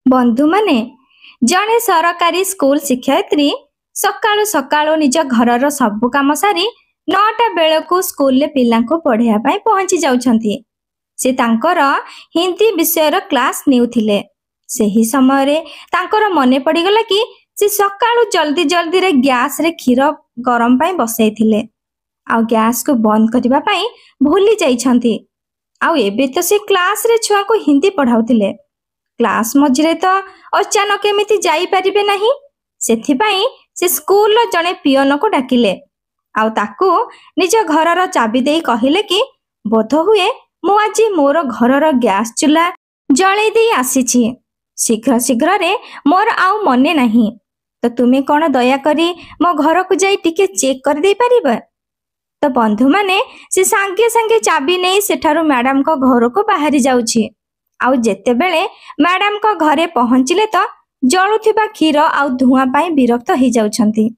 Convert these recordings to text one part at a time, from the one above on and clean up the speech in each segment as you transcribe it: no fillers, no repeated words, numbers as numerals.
बंधु माने जड़े सरकारी स्कूल शिक्षयित्री सकाळु सकाळु निज घरर सबु काम सारी 9टा बेलू स्कूल ले पिलांको पढ़िया पाई पहुंची जाउछंती। से तांकर हिंदी विषयर क्लास नेउथिले। सेही समय रे तांकर मने पड़ीगला कि से सकाळु जल्दी जल्दी रे गैस रे क्षीर गरम पाई बसैथिले आ गैस को बंद करबा पाई भूली जाइछंती। आ एबे तो से क्लास रे छुआ को हिंदी पढ़ाउथिले। क्लास मझिरे तो अचानक एमिति जाई परिबे नाही। सेथिपाई से स्कूल जने पियन को डाकिले आउ ताकू निज घरर चाबी देई कहिले कि बोध हुए मु आज मोर घरर गैस चूल्हा जळै देई आसीछि। शीघ्र शीघ्र रे मोर आउ मने नाही तो तुमे कोन दया करी मो घर को जाई टिके चेक कर दे परिबे। तो बंधु माने से सांगे सांगे चाबी नहीं सेठारु मैडम को घर को बाहरी जाउछि। आउ जेते बेले मैडम को घरे पहुंचिले तो जळुथिबा क्षीर आउ धुआं पाई विरक्त हो जाउछंती।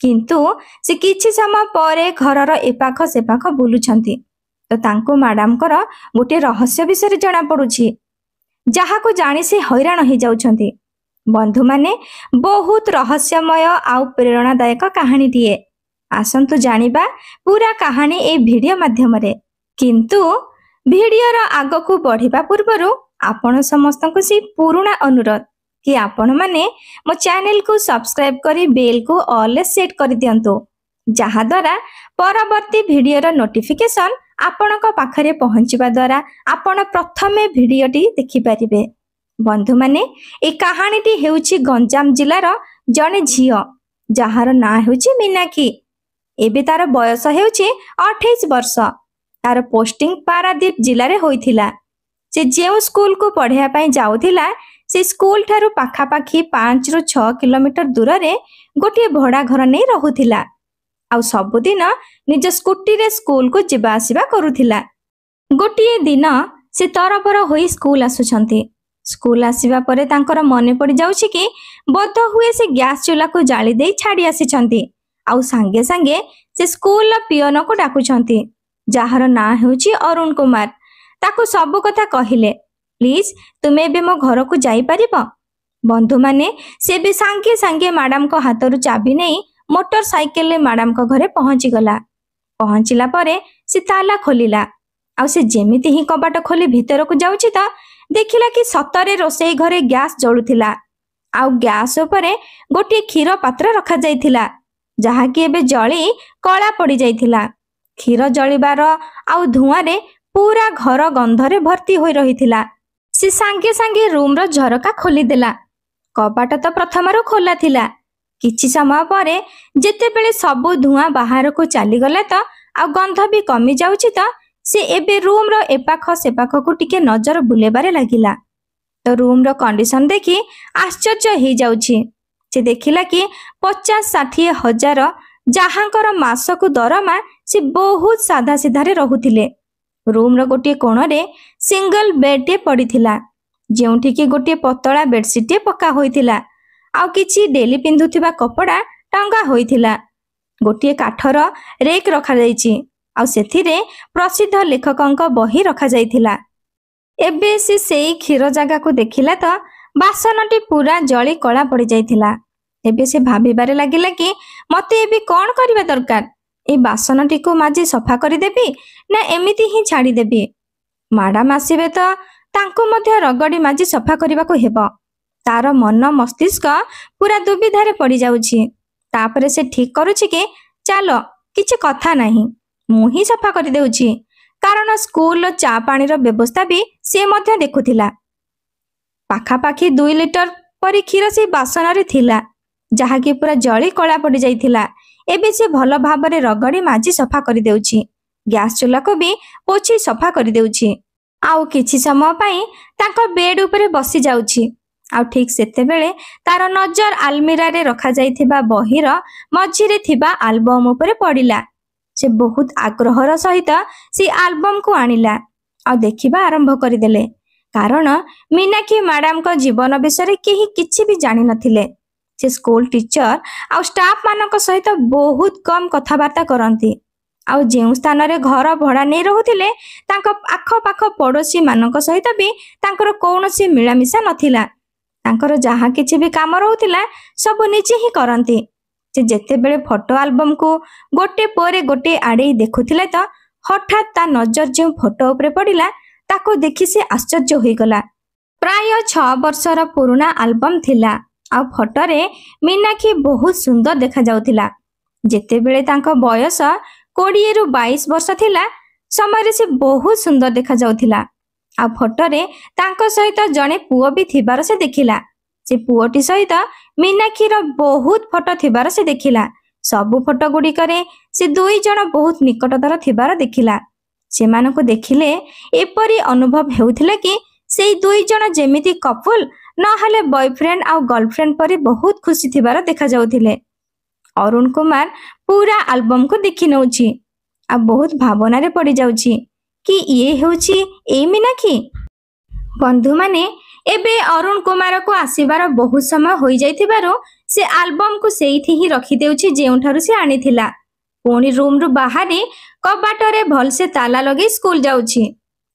किंतु से किछि समय परे घरर एपाख सेपाख बुलुछंती तो तांको मैडम कर गोटे रहस्य विषय जणा पड़ुछि जहा को जानी से हैरान हो जाउछंती। बंधु माने बहुत रहस्यमय आउ प्रेरणादायक कहानी दिए। आसंतु जानिबा पूरा कहानी ए वीडियो माध्यम रे। किंतु वीडियोर आग को बढ़िबा पूर्वरु आपण समस्त को से पुराना अनुरोध कि आपण माने मो चैनल को सब्सक्राइब करी बेल को ऑल सेट कर दियंतु जहा द्वारा परवर्ती वीडियोर नोटिफिकेशन आपणक पाखरे पहुंचीबा द्वारा आपण प्रथमे वीडियोटी देखि परिबे। बंधु माने ए कहानीटी हेउची गंजाम जिल्लार जने झियो जहार ना हेउची मीनाक्षी। एबे तार बयस हेउची 28 वर्ष। तार पोस्टिंग पारादीप जिले में होइथिला। से जेउ स्कूल को पढ़िया पाई जाउथिला से स्कूल ठारू पाखापाखी 5 ରୁ 6 किलोमीटर दूर रे गोटे भड़ा घर नहीं रहुथिला। आउ सबुदिन निज स्कूटी रे स्कूल को जिबा आसिबा करुथिला। गोटे दिन से तरबर होई स्कूल आसुछंती। स्कूल आसिबा परे तांकर मने पड़ी जाउछि कि बोध हुए से गैस चूल्हा को जाली देई छाड़ी आसिछंती। आउ सांगे सांगे से स्कूल पियन को डाकुछंती जहार ना हेउची अरुण कुमार। ताको सब कथा कहिले प्लीज तुमे बे मो घर को जाई परिबो। बंधु माने से भी सांगे सांगे मैडम को हाथरू चाबी नहीं मोटरसाइकिल ले मैडम को घरे पहुंची गला। पहुंचिला परे से ताला खोलिला। आउ से जेमिति ही कबाट खोली भीतर को जाउची त देखिला कि सतरे रोसई घरे गैस जळुथिला। आउ गैस उपरे गोटे क्षीर पात्र रखा जाइथिला जहा कि एबे जळी कला पड़ी जाइथिला। क्षीर जळिबार आउ धुआं रे पूरा घर गंधरे भर्ती होई रहिथिला। से सांगे सांगे रूम रो झरका खोली देला। कबाट तो प्रथमरो खोला थिला। किछि समय परे जेते बेले सबु धुआं बाहर को चली गला तो आ गंध भी कमी जाउछि तो से एबे रूम रो एपाख सेपाख को टिके नजर बुलेबारे लागिला। तो रूम रो कंडीशन देखि आश्चर्य हो जाउछि। से देखिला कि 50-60 हजार जहांकर मासकु दरमा से बहुत साधा सीधारे रहुथिले। रूम रो गोटे कोण रे सिंगल बेड टे पड़ीथिला जेउठी कि गोटे पतला बेडशीट टे पका होइथिला। आउ किछि डेली पिंधुथिबा कपड़ा टंगा होइथिला। गोटे काठर रेक रखा जाइछि आउ सेथिरे प्रसिद्ध लेखकंक बही रखा जाइथिला। एबे से सेई क्षीर जागा को देखिला तो बासनटी पूरा जळी कला पड़ी जाइथिला। एबे से भाबिबारे लागिला कि मते एबे कोन करिबा दरकार। ए बासनटी को माजी सफा करि देबी ना एमिति ही छाड़ी देबी। मैडम आसीबे तो तांको मध्य रगड़ी माजी सफा करबा को हेबो। तार मन मस्तिष्क पूरा दुविधारे पड़ी जाउछि। तापरे से ठीक करूछि कि चलो किछि कथा नाही मु ही सफा करि देउछि कारण स्कूल चा पानी रो व्यवस्था भी से मध्य देखुथिला। पाखापाखी 2 लिटर परी क्षीर से बासन रे थिला जहा कि पूरा जळी कला पड़ी जाइथिला। एबे से भल भाबरे रगड़ी माजी सफा करि देउछि। गैस चूल्हा को भी पोछि सफा करि देउछि। आउ किछि समय पई ताको बेड ऊपर बसी जाउछि। आउ ठीक सेते बेले तार नजर आलमीरा रे रखा जाइथिबा बहीर मझिरे थिबा एल्बम ऊपर पड़िला। से बहुत आग्रहर सहित से एल्बम को आनिला आ देखिबा आरंभ करिदेले कारण मीनाक्षी मैडम को जीवन विषय केही किछि भी जानि नथिले। से स्कूल टीचर आ स्टाफ मानक सहित बहुत कम कथबार्ता करती। आउ जेउ स्थान रे घर भड़ा नहीं रहुथिले तांको आख पाख पड़ोसी मानक सहित भी तांकर कौनसी मिलामिशा नथिला। ତାଙ୍କର ଯାହା କିଛି ବି କାମ ରହୁଥିଲା ସବୁ ନିଜେ ହିଁ କରନ୍ତି। ସେ ଯେତେବେଳେ ଫଟୋ ଆଲବମକୁ ଗୋଟେ ପରେ ଗୋଟେ ଆଡ଼େଇ ଦେଖୁଥିଲେ ତ ହଠାତ୍ ତା ନଜର ଯେଉଁ ଫଟୋ ଉପରେ ପଡ଼ିଲା ତାକୁ ଦେଖି ସେ ଆଶ୍ଚର୍ଯ୍ୟ ହୋଇଗଲା। ପ୍ରାୟ 6 ବର୍ଷର ପୁରୁଣା ଆଲବମ୍ ଥିଲା। ଆଉ ଫଟୋରେ ମୀନାକ୍ଷୀ ବହୁତ ସୁନ୍ଦର ଦେଖାଯାଉଥିଲା। ଯେତେବେଳେ ତାଙ୍କ ବୟସ 20ରୁ 22 ବର୍ଷ ଥିଲା ସମୟରେ ସେ ବହୁତ ସୁନ୍ଦର ଦେଖାଯାଉଥିଲା। ଆଉ ଫଟୋରେ ତାଙ୍କ ସହିତ ଜଣେ ପୁଅ ବି ଥିବାର ସେ ଦେଖିଲା। ସେ ପୁଅଟି ସହିତ ମୀନାକ୍ଷୀର ବହୁତ ଫଟୋ ଥିବାର ସେ ଦେଖିଲା। ସବୁ ଫଟୋ ଗୁଡ଼ିକରେ ସେ 2 ଜଣ ବହୁତ ନିକଟତର ଥିବାର ଦେଖିଲା। ସେମାନଙ୍କୁ ଦେଖିଲେ ଏପରି ଅନୁଭବ ହେଉଥିଲା କି ସେଇ 2 ଜଣ ଯେମିତି କପଲ ନହେଲେ ବୟଫ୍ରେଣ୍ଡ ଆଉ ଗର୍ଲଫ୍ରେଣ୍ଡ ପରି ବହୁତ ଖୁସି ଥିବାର ଦେଖାଯାଉଥିଲେ। ଅରୁଣ କୁମାର ପୁରା ଆଲବମକୁ ଦେଖି ନେଉଛି ଆଉ ବହୁତ ଭାବନାରେ ପଡ଼ିଯାଉଛି କି ଇଏ ହେଉଛି ଏଇ ମୀନାକ୍ଷୀ। ବନ୍ଧୁମାନେ, ଏବେ ଅରୁଣ କୁମାରକୁ ଆସିବାର ବହୁତ ସମୟ ହୋଇଯାଇଥିବାରୁ ସେ ଆଲବମକୁ ସେଇଠି ହିଁ ରଖିଦେଉଛି ଯେଉଁଠାରୁ ସେ ଆଣିଥିଲା। ପୁଣି ରୁମ୍ରୁ ବାହାରି କବାଟରେ ଭଲସେ ତାଲା ଲଗେଇ ସ୍କୁଲ ଯାଉଛି।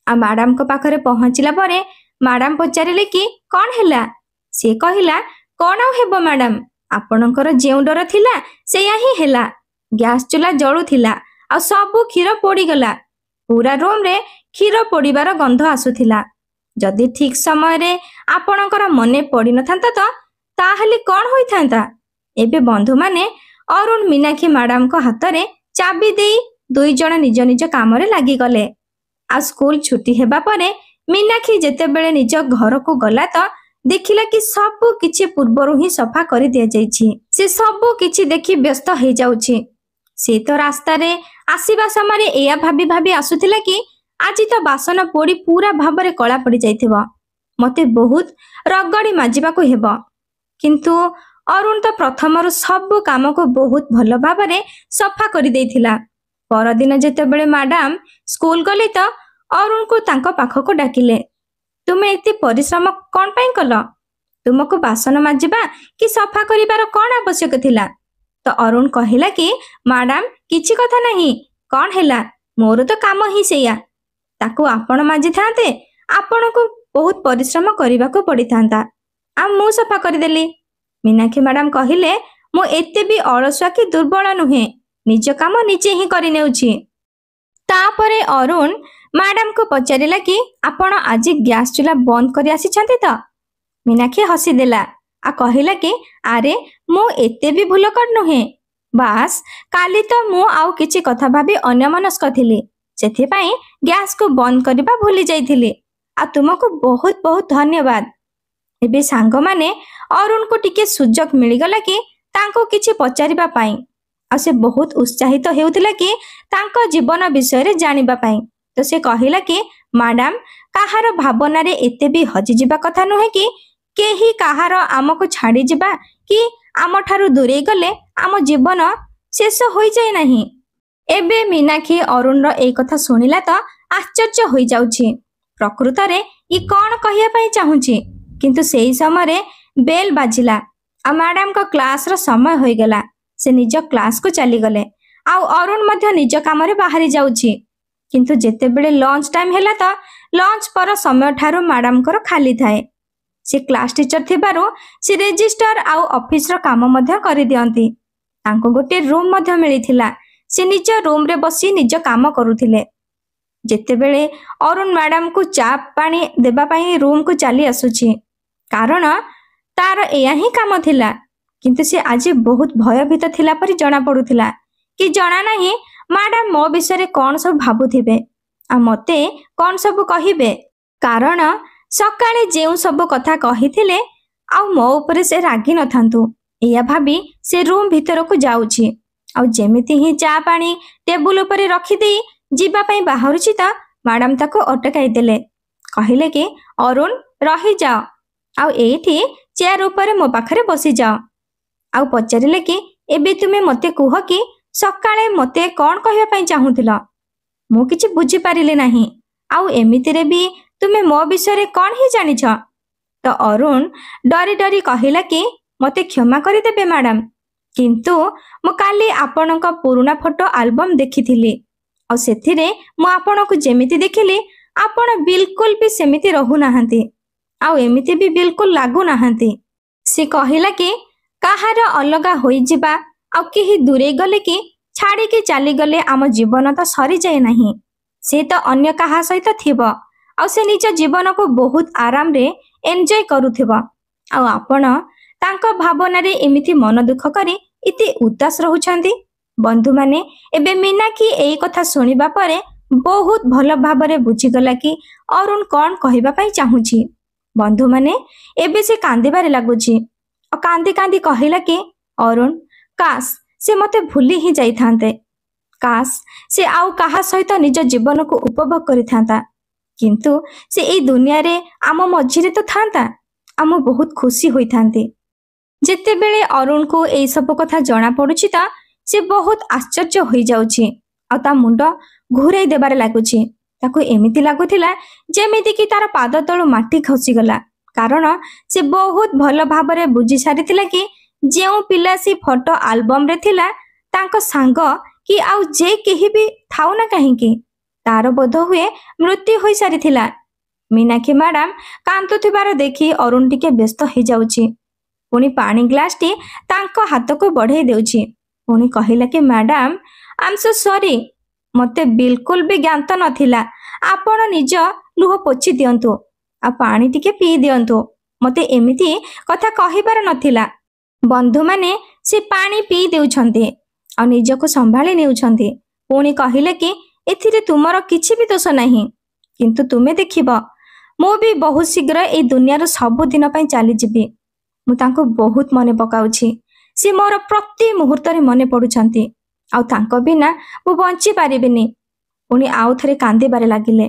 ଆଉ ମ୍ୟାଡାମଙ୍କ ପାଖରେ ପହଞ୍ଚିଲା ପରେ ମ୍ୟାଡାମ ପଚାରିଲେ କି କ'ଣ ହେଲା। ସେ କହିଲା, କ'ଣ ଆଉ ହେବ ମ୍ୟାଡାମ, ଆପଣଙ୍କର ଯେଉଁ ଡର ଥିଲା ସେଇଆ ହିଁ ହେଲା। ଗ୍ୟାସ ଚୁଲା ଜଳୁଥିଲା ଆଉ ସବୁ କ୍ଷୀର ପୋଡ଼ିଗଲା। ପୁରା ରୁମ୍ରେ କ୍ଷୀର ପୋଡ଼ିବାର ଗନ୍ଧ ଆସୁଥିଲା। ଯଦି ଠିକ୍ ସମୟରେ ଆପଣଙ୍କର ମନେ ପଡ଼ିନଥାନ୍ତା ତ ତାହେଲେ କ'ଣ ହୋଇଥାନ୍ତା। ଏବେ ବନ୍ଧୁମାନେ ଅରୁଣ ମୀନାକ୍ଷୀ ମ୍ୟାଡାମଙ୍କ ହାତରେ ଚାବି ଦେଇ 2 ଜଣ ନିଜ ନିଜ କାମରେ ଲାଗିଗଲେ। ଆଉ ସ୍କୁଲ ଛୁଟି ହେବା ପରେ ମୀନାକ୍ଷୀ ଯେତେବେଳେ ନିଜ ଘରକୁ ଗଲା ତ ଦେଖିଲା କି ସବୁ କିଛି ପୂର୍ବରୁ ହିଁ ସଫା କରି ଦିଆଯାଇଛି। ସେ ସବୁ କିଛି ଦେଖି ବ୍ୟସ୍ତ ହେଇଯାଉଛି। ସେ ତ ରାସ୍ତାରେ ଆସିବା ସମୟରେ ଏଇଆ ଭାବି ଭାବି ଆସୁଥିଲା କି ଆଜି ତ ବାସନ ପୋଡ଼ି ପୁରା ଭାବରେ କଳା ପଡ଼ିଯାଇଥିବ, ମୋତେ ବହୁତ ରଗଡ଼ି ମାଜିବାକୁ ହେବ। କିନ୍ତୁ ଅରୁଣ ତ ପ୍ରଥମରୁ ସବୁ କାମକୁ ବହୁତ ଭଲ ଭାବରେ ସଫା କରିଦେଇଥିଲା। ପରଦିନ ଯେତେବେଳେ ମ୍ୟାଡାମ ସ୍କୁଲ ଗଲେ ତ ଅରୁଣକୁ ତାଙ୍କ ପାଖକୁ ଡାକିଲେ। ତୁମେ ଏତେ ପରିଶ୍ରମ କ'ଣ ପାଇଁ କଲ? ତୁମକୁ ବାସନ ମାଜିବା କି ସଫା କରିବାର କ'ଣ ଆବଶ୍ୟକ ଥିଲା? ତ ଅରୁଣ କହିଲା କି ମ୍ୟାଡାମ କିଛି କଥା ନାହିଁ, କ'ଣ ହେଲା, ମୋର ତ କାମ ହିଁ ସେଇଆ। ତାକୁ ଆପଣ ମାଜିଥାନ୍ତେ, ଆପଣଙ୍କୁ ବହୁତ ପରିଶ୍ରମ କରିବାକୁ ପଡ଼ିଥାନ୍ତା, ଆଉ ମୁଁ ସଫା କରିଦେଲି। ମୀନାକ୍ଷୀ ମ୍ୟାଡାମ କହିଲେ, ମୁଁ ଏତେ ବି ଅଳସୁଆ କି ଦୁର୍ବଳ ନୁହେଁ, ନିଜ କାମ ନିଜେ ହିଁ କରିନେଉଛି। ତାପରେ ଅରୁଣ ମ୍ୟାଡାମକୁ ପଚାରିଲା କି ଆପଣ ଆଜି ଗ୍ୟାସ ଚୁଲା ବନ୍ଦ କରି ଆସିଛନ୍ତି ତ? ମୀନାକ୍ଷୀ ହସିଦେଲା ଆଉ କହିଲା କି ଆରେ ମୁଁ ଏତେ ବି ଭୁଲକର ନୁହେଁ, ବାସ୍ କାଲି ତ ମୁଁ ଆଉ କିଛି କଥା ଭାବି ଅନ୍ୟମନସ୍କ ଥିଲି, ସେଥିପାଇଁ ଗ୍ୟାସକୁ ବନ୍ଦ କରିବା ଭୁଲି ଯାଇଥିଲି। ଆଉ ତୁମକୁ ବହୁତ ବହୁତ ଧନ୍ୟବାଦ। ଏବେ ସାଙ୍ଗମାନେ ଅରୁଣକୁ ଟିକେ ସୁଯୋଗ ମିଳିଗଲା କି ତାଙ୍କୁ କିଛି ପଚାରିବା ପାଇଁ। ଆଉ ସେ ବହୁତ ଉତ୍ସାହିତ ହେଉଥିଲା କି ତାଙ୍କ ଜୀବନ ବିଷୟରେ ଜାଣିବା ପାଇଁ। ତ ସେ କହିଲା କି ମ୍ୟାଡାମ, କାହାର ଭାବନାରେ ଏତେ ବି ହଜିଯିବା କଥା ନୁହେଁ କି କେହି କାହାର ଆମକୁ ଛାଡ଼ିଯିବା କି ଆମଠାରୁ ଦୂରେଇ ଗଲେ ଆମ ଜୀବନ ଶେଷ ହୋଇଯାଏ ନାହିଁ। ଏବେ ମୀନାକ୍ଷୀ ଅରୁଣର ଏଇ କଥା ଶୁଣିଲା ତ ଆଶ୍ଚର୍ଯ୍ୟ ହୋଇଯାଉଛି। ପ୍ରକୃତରେ ଇ କ'ଣ କହିବା ପାଇଁ ଚାହୁଁଛି। କିନ୍ତୁ ସେହି ସମୟରେ ବେଲ୍ ବାଜିଲା ଆଉ ମ୍ୟାଡାମଙ୍କ କ୍ଲାସର ସମୟ ହୋଇଗଲା। ସେ ନିଜ କ୍ଲାସକୁ ଚାଲିଗଲେ ଆଉ ଅରୁଣ ମଧ୍ୟ ନିଜ କାମରେ ବାହାରି ଯାଉଛି। କିନ୍ତୁ ଯେତେବେଳେ ଲଞ୍ଚ ଟାଇମ୍ ହେଲା ତ ଲଞ୍ଚ ପର ସମୟଠାରୁ ମ୍ୟାଡାମଙ୍କର ଖାଲି ଥାଏ। ସେ କ୍ଲାସ ଟିଚର ଥିବାରୁ ସେ ରେଜିଷ୍ଟର ଆଉ ଅଫିସର କାମ ମଧ୍ୟ କରିଦିଅନ୍ତି। ତାଙ୍କୁ ଗୋଟିଏ ରୁମ୍ ମଧ୍ୟ ମିଳିଥିଲା। ସେ ନିଜ ରୁମ୍ରେ ବସି ନିଜ କାମ କରୁଥିଲେ। ଯେତେବେଳେ ଅରୁଣ ମ୍ୟାଡାମକୁ ଚା ପାଣି ଦେବା ପାଇଁ ରୁମ୍କୁ ଚାଲି ଆସୁଛି, କାରଣ ତାର ଏଇଆ ହିଁ କାମ ଥିଲା। କିନ୍ତୁ ସେ ଆଜି ବହୁତ ଭୟଭୀତ ଥିଲା ପରି ଜଣାପଡ଼ୁଥିଲା କି ଜଣା ନାହିଁ ମ୍ୟାଡାମ ମୋ ବିଷୟରେ କ'ଣ ସବୁ ଭାବୁଥିବେ ଆଉ ମୋତେ କ'ଣ ସବୁ କହିବେ। କାରଣ ସକାଳେ ଯେଉଁ ସବୁ କଥା କହିଥିଲେ ଆଉ ମୋ ଉପରେ ସେ ରାଗି ନଥାନ୍ତୁ, ଏଇଆ ଭାବି ସେ ରୁମ୍ ଭିତରକୁ ଯାଉଛି। ଆଉ ଯେମିତି ହିଁ ଚା ପାଣି ଟେବୁଲ ଉପରେ ରଖିଦେଇ ଯିବା ପାଇଁ ବାହାରୁଛି ତ ମ୍ୟାଡାମ ତାକୁ ଅଟକାଇ ଦେଲେ। କହିଲେ କି ଅରୁଣ ରହିଯାଅ ଆଉ ଏଇଠି ଚେୟାର ଉପରେ ମୋ ପାଖରେ ବସିଯାଅ। ଆଉ ପଚାରିଲେ କି ଏବେ ତୁମେ ମୋତେ କୁହ କି ସକାଳେ ମୋତେ କ'ଣ କହିବା ପାଇଁ ଚାହୁଁଥିଲ? ମୁଁ କିଛି ବୁଝିପାରିଲି ନାହିଁ। ଆଉ ଏମିତିରେ ବି ତୁମେ ମୋ ବିଷୟରେ କ'ଣ ହିଁ ଜାଣିଛ? ତ ଅରୁଣ ଡରି ଡରି କହିଲା କି ମୋତେ କ୍ଷମା କରିଦେବେ ମ୍ୟାଡାମ, କିନ୍ତୁ ମୁଁ କାଲି ଆପଣଙ୍କ ପୁରୁଣା ଫଟୋ ଆଲବମ୍ ଦେଖିଥିଲି ଆଉ ସେଥିରେ ମୁଁ ଆପଣଙ୍କୁ ଯେମିତି ଦେଖିଲି ଆପଣ ବିଲକୁଲ ବି ସେମିତି ରହୁନାହାନ୍ତି। ଆଉ ଏମିତି ବି ବିଲକୁଲ ଲାଗୁନାହାନ୍ତି। ସେ କହିଲା କି କାହାର ଅଲଗା ହୋଇଯିବା ଆଉ କେହି ଦୂରେଇ ଗଲେ କି ଛାଡ଼ିକି ଚାଲିଗଲେ ଆମ ଜୀବନ ତ ସରିଯାଏ ନାହିଁ। ସେ ତ ଅନ୍ୟ କାହା ସହିତ ଥିବ ଆଉ ସେ ନିଜ ଜୀବନକୁ ବହୁତ ଆରାମରେ ଏନ୍ଜୟ କରୁଥିବ। ଆଉ ଆପଣ ତାଙ୍କ ଭାବନାରେ ଏମିତି ମନ ଦୁଃଖ କରି ଏତେ ଉଦାସ ରହୁଛନ୍ତି। ବନ୍ଧୁମାନେ ଏବେ ମୀନାକ୍ଷୀ ଏଇ କଥା ଶୁଣିବା ପରେ ବହୁତ ଭଲ ଭାବରେ ବୁଝିଗଲା କି ଅରୁଣ କଣ କହିବା ପାଇଁ ଚାହୁଁଛି। ବନ୍ଧୁମାନେ ଏବେ ସେ କାନ୍ଦିବାରେ ଲାଗୁଛି ଆଉ କାନ୍ଦି କାନ୍ଦି କହିଲା କି ଅରୁଣ, କାଶ ସେ ମୋତେ ଭୁଲି ହିଁ ଯାଇଥାନ୍ତେ। କାଶ ସେ ଆଉ କାହା ସହିତ ନିଜ ଜୀବନକୁ ଉପଭୋଗ କରିଥାନ୍ତା। କିନ୍ତୁ ସେ ଏଇ ଦୁନିଆରେ ଆମ ମଝିରେ ତ ଥାନ୍ତା, ଆମ ବହୁତ ଖୁସି ହୋଇଥାନ୍ତି। ଯେତେବେଳେ ଅରୁଣକୁ ଏଇ ସବୁ କଥା ଜଣା ପଡୁଛି ତ ସେ ବହୁତ ଆଶ୍ଚର୍ଯ୍ୟ ହୋଇଯାଉଛି ଆଉ ତା ମୁଣ୍ଡ ଘୁରେଇ ଦେବାରେ ଲାଗୁଛି। ତାକୁ ଏମିତି ଲାଗୁଥିଲା ଯେମିତି କି ତାର ପାଦ ତଳୁ ମାଟି ଖସିଗଲା। କାରଣ ସେ ବହୁତ ଭଲ ଭାବରେ ବୁଝି ସାରିଥିଲା କି ଯେଉଁ ପିଲା ସେ ଫଟୋ ଆଲବମରେ ଥିଲା ତାଙ୍କ ସାଙ୍ଗ କି ଆଉ ଯେ କେହି ବି ଥାଉ ନା କାହିଁକି ତାର ବୋଧ ହୁଏ ମୃତ୍ୟୁ ହୋଇସାରିଥିଲା। ମୀନାକ୍ଷୀ ମ୍ୟାଡାମ କାନ୍ଦୁଥିବାର ଦେଖି ଅରୁଣ ଟିକେ ବ୍ୟସ୍ତ ହେଇଯାଉଛି। ପୁଣି ପାଣି ଗ୍ଲାସଟି ତାଙ୍କ ହାତକୁ ବଢେଇ ଦେଉଛି। ପୁଣି କହିଲା କି madam, I M so sorry, ମୋତେ ବିଲକୁଲ ବି ଜ୍ଞାତ ନଥିଲା। ଆପଣ ନିଜ ଲୁହ ପୋଛି ଦିଅନ୍ତୁ ଆଉ ପାଣି ଟିକେ ପିଇ ଦିଅନ୍ତୁ। ମୋତେ ଏମିତି କଥା କହିବାର ନଥିଲା। ବନ୍ଧୁମାନେ ସେ ପାଣି ପିଇ ଦେଉଛନ୍ତି ଆଉ ନିଜକୁ ସମ୍ଭାଳି ନେଉଛନ୍ତି। ପୁଣି କହିଲେ କି ଏଥିରେ ତୁମର କିଛି ବି ଦୋଷ ନାହିଁ। କିନ୍ତୁ ତୁମେ ଦେଖିବ ମୁଁ ବି ବହୁତ ଶୀଘ୍ର ଏଇ ଦୁନିଆର ସବୁଦିନ ପାଇଁ ଚାଲିଯିବି। ମୁଁ ତାଙ୍କୁ ବହୁତ ମନେ ପକାଉଛି। ସେ ମୋର ପ୍ରତି ମୁହୂର୍ତ୍ତରେ ମନେ ପଡୁଛନ୍ତି ଆଉ ତାଙ୍କ ବିନା ମୁଁ ବଞ୍ଚି ପାରିବିନି। ପୁଣି ଆଉ ଥରେ କାନ୍ଦିବାରେ ଲାଗିଲେ।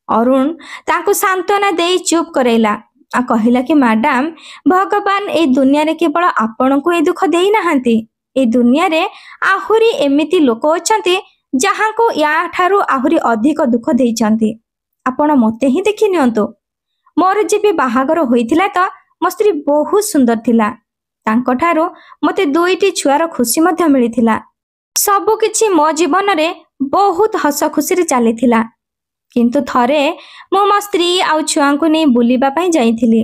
ଅରୁଣ ତାଙ୍କୁ ସାନ୍ତ୍ୱନା ଦେଇ ଚୁପ୍ କରାଇଲା ଆଉ କହିଲା କି ମ୍ୟାଡାମ, ଭଗବାନ ଏଇ ଦୁନିଆରେ କେବଳ ଆପଣଙ୍କୁ ଏ ଦୁଃଖ ଦେଇନାହାନ୍ତି। ଏଇ ଦୁନିଆରେ ଆହୁରି ଏମିତି ଲୋକ ଅଛନ୍ତି ଯାହାଙ୍କୁ ୟାଠାରୁ ଆହୁରି ଅଧିକ ଦୁଃଖ ଦେଇଛନ୍ତି। ଆପଣ ମୋତେ ହିଁ ଦେଖି ନିଅନ୍ତୁ। ମୋର ଯେବେ ବାହାଘର ହୋଇଥିଲା ତ ମୋ ସ୍ତ୍ରୀ ବହୁତ ସୁନ୍ଦର ଥିଲା। ତାଙ୍କଠାରୁ ମୋତେ 2ଟି ଛୁଆର ଖୁସି ମଧ୍ୟ ମିଳିଥିଲା। ସବୁ କିଛି ମୋ ଜୀବନରେ ବହୁତ ହସ ଖୁସିରେ ଚାଲିଥିଲା। କିନ୍ତୁ ଥରେ ମୁଁ ମୋ ସ୍ତ୍ରୀ ଆଉ ଛୁଆଙ୍କୁ ନେଇ ବୁଲିବା ପାଇଁ ଯାଇଥିଲି।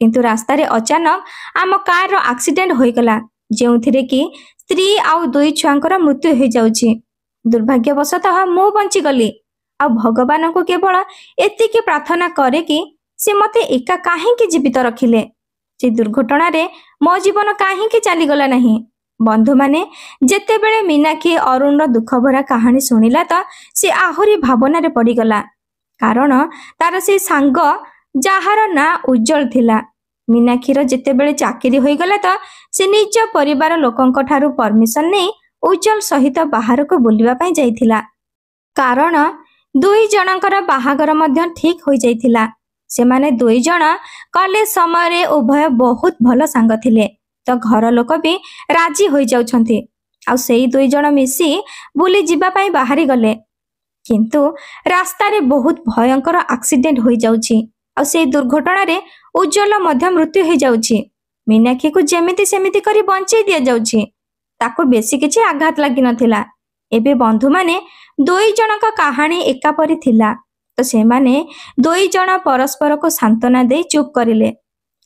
କିନ୍ତୁ ରାସ୍ତାରେ ଅଚାନକ ଆମ କାରର ଆକ୍ସିଡେଣ୍ଟ ହୋଇଗଲା, ଯେଉଁଥିରେ କି ସ୍ତ୍ରୀ ଆଉ 2 ଛୁଆଙ୍କର ମୃତ୍ୟୁ ହୋଇଯାଉଛି। ଦୁର୍ଭାଗ୍ୟବଶତଃ ମୁଁ ବଞ୍ଚିଗଲି ଆଉ ଭଗବାନଙ୍କୁ କେବଳ ଏତିକି ପ୍ରାର୍ଥନା କରେ କି ସେ ମୋତେ ଏକା କାହିଁକି ଜୀବିତ ରଖିଲେ। ସେ ଦୁର୍ଘଟଣାରେ ମୋ ଜୀବନ କାହିଁକି ଚାଲିଗଲା ନାହିଁ। ବନ୍ଧୁମାନେ ଯେତେବେଳେ ମୀନାକ୍ଷୀ ଅରୁଣର ଦୁଃଖଭରା କାହାଣୀ ଶୁଣିଲା ତ ସେ ଆହୁରି ଭାବନାରେ ପଡ଼ିଗଲା। କାରଣ ତାର ସେ ସାଙ୍ଗ ଯାହାର ନାଁ ଉଜ୍ଜଳ ଥିଲା। ମୀନାକ୍ଷୀର ଯେତେବେଳେ ଚାକିରି ହୋଇଗଲା ତ ସେ ନିଜ ପରିବାର ଲୋକଙ୍କ ଠାରୁ ପରମିଶନ ନେଇ ଉଜ୍ଜଳ ସହିତ ବାହାରକୁ ବୁଲିବା ପାଇଁ ଯାଇଥିଲା। କାରଣ 2 ଜଣଙ୍କର ବାହାଘର ମଧ୍ୟ ଠିକ ହୋଇଯାଇଥିଲା। ସେମାନେ 2 ଜଣ କଲେଜ ସମୟରେ ଉଭୟ ବହୁତ ଭଲ ସାଙ୍ଗ ଥିଲେ ତ ଘର ଲୋକ ବି ରାଜି ହୋଇଯାଉଛନ୍ତି ଆଉ ସେଇ 2 ଜଣ ମିଶି ବୁଲି ଯିବା ପାଇଁ ବାହାରି ଗଲେ। କିନ୍ତୁ ରାସ୍ତାରେ ବହୁତ ଭୟଙ୍କର ଆକ୍ସିଡେଣ୍ଟ ହୋଇଯାଉଛି ଆଉ ସେଇ ଦୁର୍ଘଟଣାରେ ଉଜ୍ଜଳ ମଧ୍ୟ ମୃତ୍ୟୁ ହୋଇଯାଉଛି। ମୀନାକ୍ଷୀକୁ ଯେମିତି ସେମିତି କରି ବଞ୍ଚେଇ ଦିଆଯାଉଛି। ତାକୁ ବେଶୀ କିଛି ଆଘାତ ଲାଗିନଥିଲା। ଏବେ ବନ୍ଧୁମାନେ 2 ଜଣଙ୍କ କାହାଣୀ ଏକାପରି ଥିଲା ତ ସେମାନେ 2 ଜଣ ପରସ୍ପରକୁ ସାନ୍ତ୍ୱନା ଦେଇ ଚୁପ୍ କରିଲେ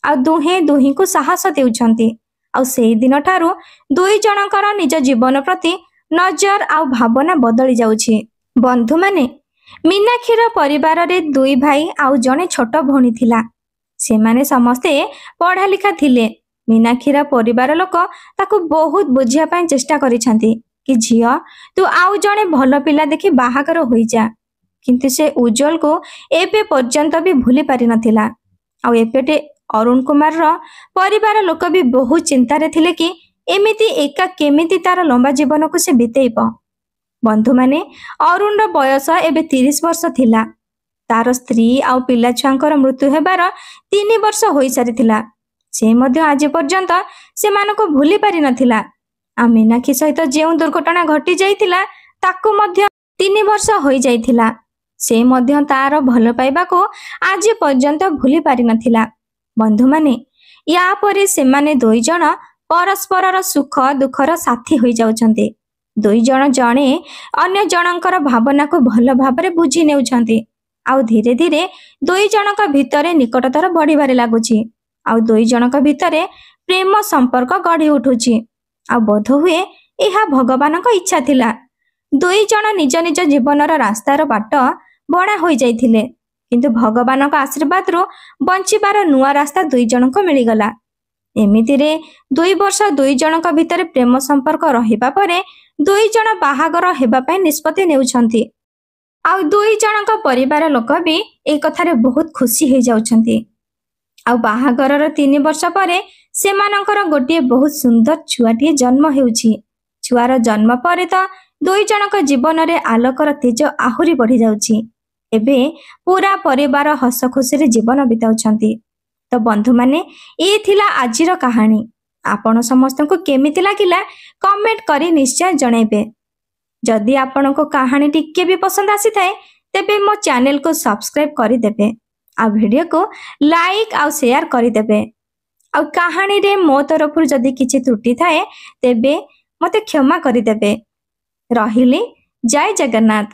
ଆଉ ଦୁହେଁ ଦୁହିଁଙ୍କୁ ସାହସ ଦେଉଛନ୍ତି। ଆଉ ସେଇ ଦିନଠାରୁ 2 ଜଣଙ୍କର ନିଜ ଜୀବନ ପ୍ରତି ନଜର ଆଉ ଭାବନା ବଦଳି ଯାଉଛି। ବନ୍ଧୁମାନେ ମୀନାକ୍ଷୀର ପରିବାରରେ 2 ଭାଇ ଆଉ ଜଣେ ଛୋଟ ଭଉଣୀ ଥିଲା। ସେମାନେ ସମସ୍ତେ ପଢ଼ା ଲେଖା ଥିଲେ। ମୀନାକ୍ଷୀର ପରିବାର ଲୋକ ତାକୁ ବହୁତ ବୁଝିବା ପାଇଁ ଚେଷ୍ଟା କରିଛନ୍ତି କି ଝିଅ, ତୁ ଆଉ ଜଣେ ଭଲ ପିଲା ଦେଖି ବାହାଘର ହୋଇଯା। କିନ୍ତୁ ସେ ଉଜ୍ଜଳକୁ ଏବେ ପର୍ଯ୍ୟନ୍ତ ବି ଭୁଲି ପାରିନଥିଲା। ଆଉ ଏପଟେ ଅରୁଣ କୁମାରର ପରିବାର ଲୋକ ବି ବହୁତ ଚିନ୍ତାରେ ଥିଲେ କି ଏମିତି ଏକା କେମିତି ତାର ଲମ୍ବା ଜୀବନକୁ ସେ ବିତେଇବ। ବନ୍ଧୁମାନେ ଅରୁଣର ବୟସ ଏବେ 30 ବର୍ଷ ଥିଲା। ତାର ସ୍ତ୍ରୀ ଆଉ ପିଲା ଛୁଆଙ୍କର ମୃତ୍ୟୁ ହେବାର 3 ବର୍ଷ ହୋଇସାରିଥିଲା। ସେ ମଧ୍ୟ ଆଜି ପର୍ଯ୍ୟନ୍ତ ସେମାନଙ୍କୁ ଭୁଲି ପାରିନଥିଲା। ଆଉ ମୀନାକ୍ଷୀ ସହିତ ଯେଉଁ ଦୁର୍ଘଟଣା ଘଟି ଯାଇଥିଲା ତାକୁ ମଧ୍ୟ 3 ବର୍ଷ ହୋଇଯାଇଥିଲା। ସେ ମଧ୍ୟ ତାର ଭଲ ପାଇବାକୁ ଆଜି ପର୍ଯ୍ୟନ୍ତ ଭୁଲି ପାରିନଥିଲା। ବନ୍ଧୁମାନେ ୟା ପରେ ସେମାନେ 2 ଜଣ ପରସ୍ପରର ସୁଖ ଦୁଃଖର ସାଥୀ ହୋଇଯାଉଛନ୍ତି। 2 ଜଣ ଜଣେ ଅନ୍ୟ ଜଣଙ୍କର ଭାବନାକୁ ଭଲ ଭାବରେ ବୁଝି ନେଉଛନ୍ତି ଆଉ ଧୀରେ ଧୀରେ ଦୁଇ ଜଣଙ୍କ ଭିତରେ ନିକଟତର ବଢିବାରେ ଲାଗୁଛି। ଆଉ ଦୁଇ ଜଣଙ୍କ ଭିତରେ ପ୍ରେମ ସମ୍ପର୍କ ଗଢି ଉଠୁଛି। ଆଉ ବୋଧହୁଏ ଏହା ଭଗବାନଙ୍କ ଇଚ୍ଛା ଥିଲା। ଦୁଇ ଜଣ ନିଜ ନିଜ ଜୀବନର ରାସ୍ତାର ବାଟ ବଣା ହୋଇଯାଇଥିଲେ, କିନ୍ତୁ ଭଗବାନଙ୍କ ଆଶୀର୍ବାଦରୁ ବଞ୍ଚିବାର ନୂଆ ରାସ୍ତା ଦୁଇ ଜଣଙ୍କୁ ମିଳିଗଲା। ଏମିତିରେ 2 ବର୍ଷ ଦୁଇ ଜଣଙ୍କ ଭିତରେ ପ୍ରେମ ସମ୍ପର୍କ ରହିବା ପରେ ଦୁଇ ଜଣ ବାହାଘର ହେବା ପାଇଁ ନିଷ୍ପତ୍ତି ନେଉଛନ୍ତି। ଆଉ ଦୁଇ ଜଣଙ୍କ ପରିବାର ଲୋକ ବି এই କଥାରେ ବହୁତ ଖୁସି ହେଇଯାଉଛନ୍ତି। ଆଉ ବାହାଘରର 3 ବର୍ଷ ପରେ ସେମାନଙ୍କର ଗୋଟିଏ ବହୁତ ସୁନ୍ଦର ଛୁଆଟିଏ ଜନ୍ମ ହେଉଛି। ଛୁଆର ଜନ୍ମ ପରେ ତ ଦୁଇ ଜଣଙ୍କ ଜୀବନରେ ଆଲୋକର ତେଜ ଆହୁରି ବଢି ଯାଉଛି। ଏବେ ପୁରା ପରିବାର ହସ ଖୁସିରେ ଜୀବନ ବିତାଉଛନ୍ତି। ତ ବନ୍ଧୁମାନେ, ଇଏ ଥିଲା ଆଜିର କାହାଣୀ। ଆପଣ ସମସ୍ତଙ୍କୁ କେମିତି ଲାଗିଲା କମେଣ୍ଟ କରି ନିଶ୍ଚୟ ଜଣାଇବେ। ଯଦି ଆପଣଙ୍କୁ କାହାଣୀ ଟିକେ ବି ପସନ୍ଦ ଆସିଥାଏ ତେବେ ମୋ ଚ୍ୟାନେଲକୁ ସବସ୍କ୍ରାଇବ କରିଦେବେ। ଆଉ ଭିଡ଼ିଓକୁ ଲାଇକ୍ ଆଉ ସେୟାର କରିଦେବେ। ଆଉ କାହାଣୀରେ ମୋ ତରଫରୁ ଯଦି କିଛି ତ୍ରୁଟି ଥାଏ ତେବେ ମୋତେ କ୍ଷମା କରିଦେବେ। ରହିଲି। ଜୟ ଜଗନ୍ନାଥ।